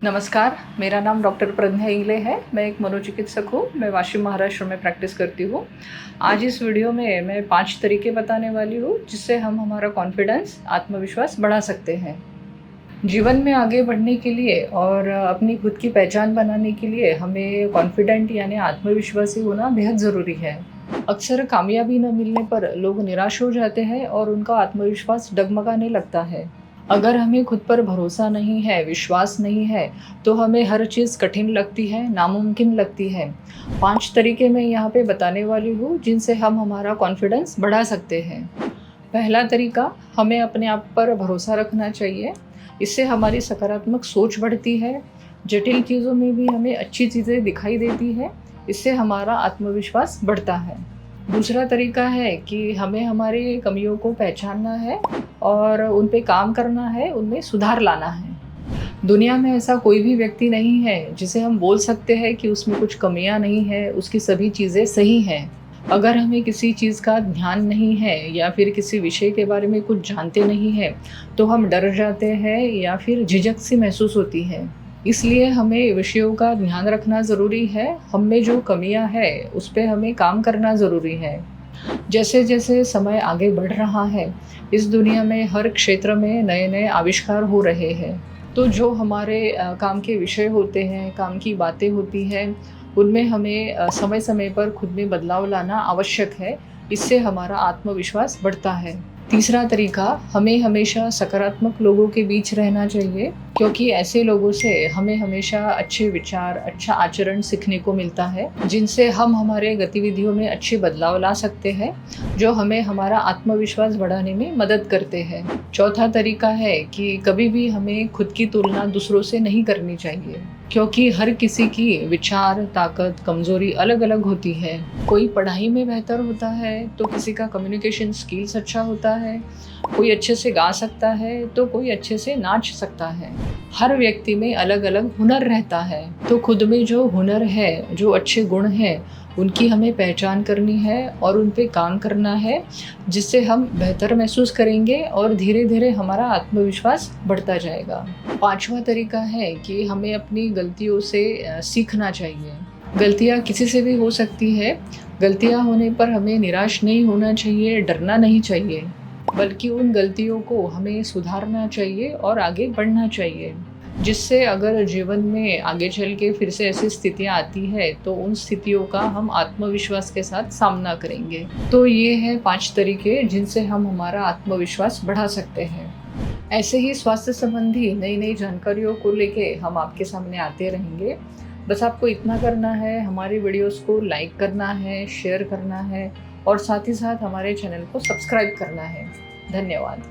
नमस्कार, मेरा नाम डॉक्टर प्रज्ञा इंगले है। मैं एक मनोचिकित्सक हूँ। मैं वाशिम महाराष्ट्र में प्रैक्टिस करती हूँ। आज इस वीडियो में मैं 5 तरीके बताने वाली हूँ जिससे हम हमारा कॉन्फिडेंस, आत्मविश्वास बढ़ा सकते हैं। जीवन में आगे बढ़ने के लिए और अपनी खुद की पहचान बनाने के लिए हमें कॉन्फिडेंट यानी आत्मविश्वासी होना बेहद ज़रूरी है। अक्सर कामयाबी न मिलने पर लोग निराश हो जाते हैं और उनका आत्मविश्वास डगमगाने लगता है। अगर हमें खुद पर भरोसा नहीं है, विश्वास नहीं है, तो हमें हर चीज़ कठिन लगती है, नामुमकिन लगती है। 5 तरीके मैं यहाँ पे बताने वाली हूँ जिनसे हम हमारा कॉन्फिडेंस बढ़ा सकते हैं। पहला तरीका, हमें अपने आप पर भरोसा रखना चाहिए। इससे हमारी सकारात्मक सोच बढ़ती है। जटिल चीज़ों में भी हमें अच्छी चीज़ें दिखाई देती है। इससे हमारा आत्मविश्वास बढ़ता है। दूसरा तरीका है कि हमें हमारी कमियों को पहचानना है और उन पे काम करना है, उनमें सुधार लाना है। दुनिया में ऐसा कोई भी व्यक्ति नहीं है जिसे हम बोल सकते हैं कि उसमें कुछ कमियां नहीं है, उसकी सभी चीज़ें सही हैं। अगर हमें किसी चीज़ का ध्यान नहीं है या फिर किसी विषय के बारे में कुछ जानते नहीं हैं, तो हम डर जाते हैं या फिर झिझक सी महसूस होती है। इसलिए हमें विषयों का ध्यान रखना ज़रूरी है। हम में जो कमियां हैं, उस पे हमें काम करना ज़रूरी है। जैसे जैसे समय आगे बढ़ रहा है, इस दुनिया में हर क्षेत्र में नए नए आविष्कार हो रहे हैं। तो जो हमारे काम के विषय होते हैं, काम की बातें होती हैं, उनमें हमें समय समय पर खुद में बदलाव लाना आवश्यक है। इससे हमारा आत्मविश्वास बढ़ता है। तीसरा तरीका, हमें हमेशा सकारात्मक लोगों के बीच रहना चाहिए, क्योंकि ऐसे लोगों से हमें हमेशा अच्छे विचार, अच्छा आचरण सीखने को मिलता है, जिनसे हम हमारे गतिविधियों में अच्छे बदलाव ला सकते हैं, जो हमें हमारा आत्मविश्वास बढ़ाने में मदद करते हैं। चौथा तरीका है कि कभी भी हमें खुद की तुलना दूसरों से नहीं करनी चाहिए, क्योंकि हर किसी की विचार, ताकत, कमज़ोरी अलग-अलग होती है। कोई पढ़ाई में बेहतर होता है, तो किसी का कम्युनिकेशन स्किल्स अच्छा होता है। कोई अच्छे से गा सकता है, तो कोई अच्छे से नाच सकता है। हर व्यक्ति में अलग-अलग हुनर रहता है। तो खुद में जो हुनर है, जो अच्छे गुण हैं, उनकी हमें पहचान करनी है और उन पे काम करना है, जिससे हम बेहतर महसूस करेंगे और धीरे-धीरे हमारा आत्मविश्वास बढ़ता जाएगा। 5वां तरीका है कि हमें अपनी गलतियों से सीखना चाहिए। गलतियाँ किसी से भी हो सकती है। गलतियाँ होने पर हमें निराश नहीं होना चाहिए, डरना नहीं चाहिए, बल्कि उन गलतियों को हमें सुधारना चाहिए और आगे बढ़ना चाहिए, जिससे अगर जीवन में आगे चल के फिर से ऐसी स्थितियाँ आती है, तो उन स्थितियों का हम आत्मविश्वास के साथ सामना करेंगे। तो ये है 5 तरीके जिनसे हम हमारा आत्मविश्वास बढ़ा सकते हैं। ऐसे ही स्वास्थ्य संबंधी नई नई जानकारियों को लेके हम आपके सामने आते रहेंगे। बस आपको इतना करना है, हमारी वीडियोस को लाइक करना है, शेयर करना है और साथ ही साथ हमारे चैनल को सब्सक्राइब करना है। धन्यवाद।